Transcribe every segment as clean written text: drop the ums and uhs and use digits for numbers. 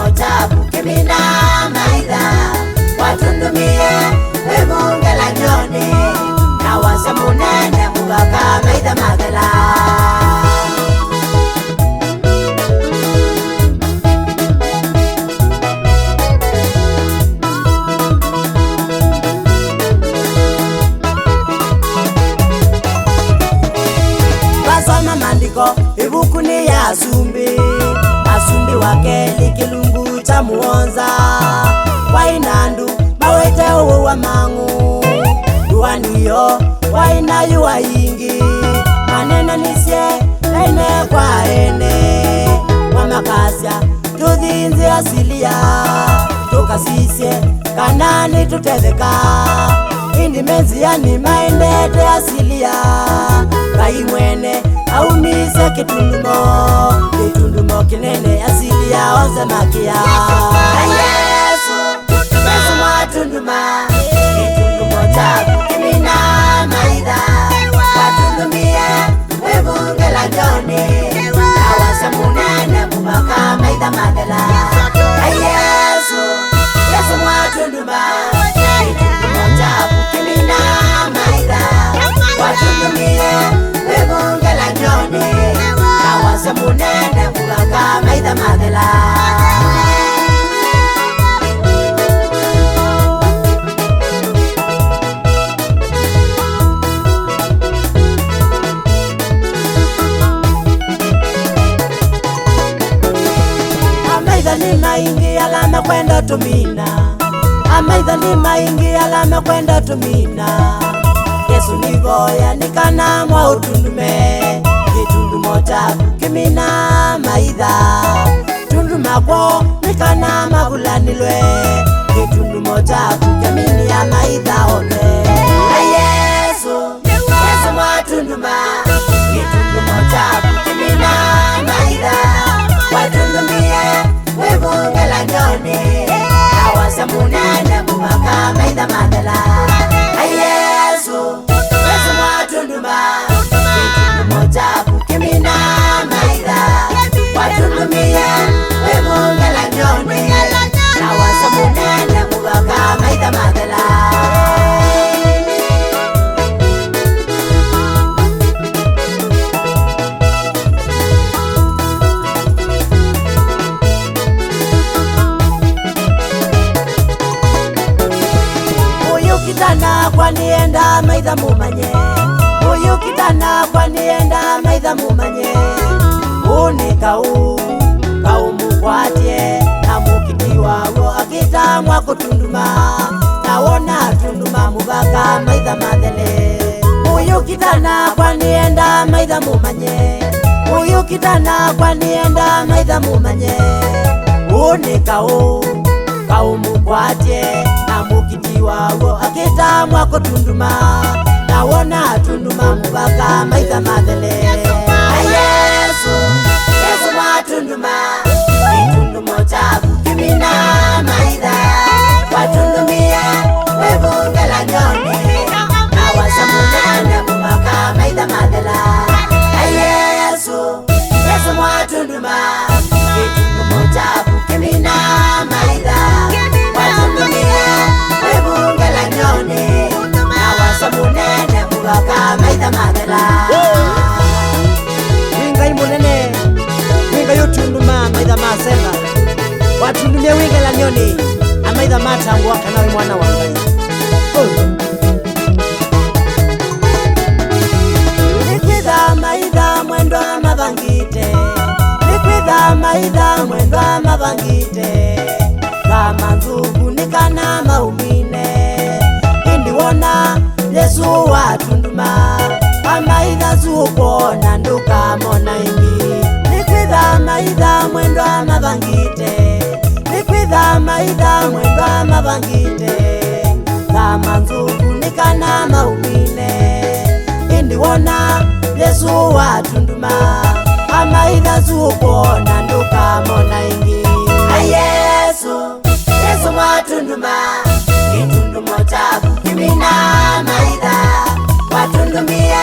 moja kukimina maitha watundumie webunge la nyoni na wase munene mugaka maitha mathela basoma mandiko ibuku ni ya Asumbi wake likilungu cha muonza wainandu mawete uwu wa mangu duaniyo waina yuwa ingi manene nisye naine kwa ene wamakasya tuthinzi asilia tukasisye kanani tutetheka indi menzia ni maendete asilia kai mwene aumise kitundumo kinene asilia onze makia Yesu mwatunduma kitundumo chaku kimina maitha watundumie webunge la nyoni na wase munene mubaka maitha mathela Yesu mwatunduma kitundumo chaku kimina maitha watundumie webunge la nyoni na wase munene mubaka maitha mathela ni maingi alame kwenda tumina amaitha ni maingi alame kwenda tumina Yesu nivoya nikana mwa utundume kitundumo chaku kimina maitha tunduma kwa nikana mavulanilwe kitundumo chaku kimini ya maitha one Yesu mwatunduma kitundumo chaku kimina maitha watundumie webunge la nyoni na wase munene mubaka maitha mathela Yesu mwatunduma kitundumo chaku kimina maitha watundumie webunge la nyoni na wase munene mubaka maitha mathela kitana kwa nienda maitha mumanye uyu kitana kwa nienda maitha mumanye unikau kaumukwatie na mukiti wawo akitamwa kutunduma na wona tunduma mubaka maitha mathele uyu kitana kwa nienda maitha mumanye uyu kitana kwa nienda maitha mumanye unikau kaumukwatie na mukiti wawo akitamwa kutunduma na wona tunduma mubaka maitha mathele Yesu mwatunduma kitundumo chaku kimina maitha watundumie webunge la nyoni na wase munene mubaka maitha mathela Yesu mwatunduma kitundumo chaku kimina maitha watundumie webunge la nyoni na wase munene mubaka maitha mathela wingai munene winga yutunduma maitha masemba watundumie winga la nyoni amaitha matangwa kanawe mwana wa Ngai nikwitha maitha mwendwa mavangite nikwitha maitha mwendwa mavangite kama nzugu nikana maumine indiwona Yesu watunduma amaitha zukwona ndukamona ingi nikwitha maitha mwendwa mavangite nikwitha maitha mwendwa mavangite kama nzugu nikana maumine indiwona Yesu watunduma amaitha zukwona ndukamona ingi Yesu mwatunduma kitundumo chaku kimina maitha watundumie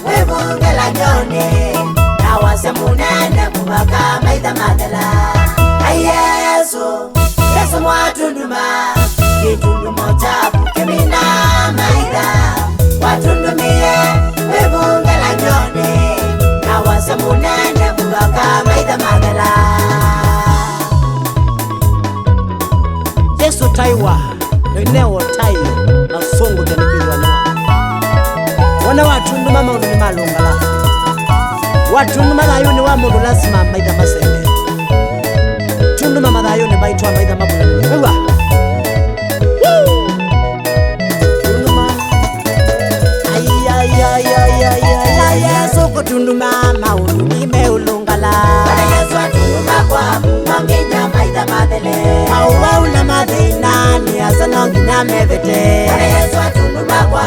webunge la nyoni na wase munene mubaka maitha mathela Yesu tunduma kitundumo chaku kimina maitha watundumie wibunge la nyoni na wase munene mugaka maitha mathela Yesu taiwa eneo tayo na songo janipilwa na wana watunduma maundu ni malungala watunduma thayuni wa mundu lazima maitha masende tunduma mathayuni maitwa maitha mabulani wewa tunduma na Yesu kutunduma maundu ni meulungala Yesu atunduma kwa manginya maitha mathele mauwa na mathina ni asana nginya mevete Yesu atunduma kwa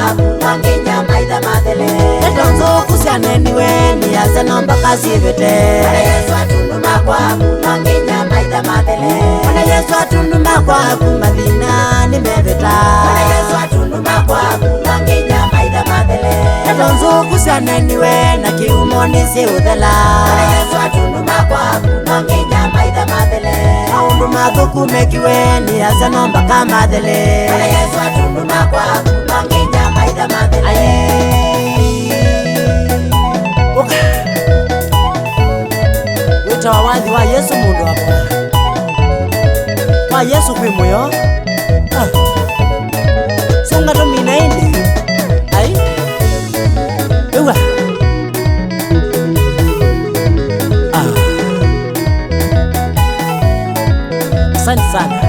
manginya maitha mathele etonzo kusianeniwe ni asana mpaka sivete Yesu atunduma kwa manginya maitha mathele Yesu atunduma kwa mathina ni meveta Yesu atunduma kwa manginya maitha mathele etonzo kusianeniwe na kiumo ni siuthela Yesu atunduma kwa manginya maitha mathele maundu mathuku mekiwe ni asana mpaka mathele Yesu atunduma kwa manginya maitha mathele wita wa wathi wa Yesu mundu wakwa wa Yesu kwi muyo sunga tumina indi ai ewa asante sana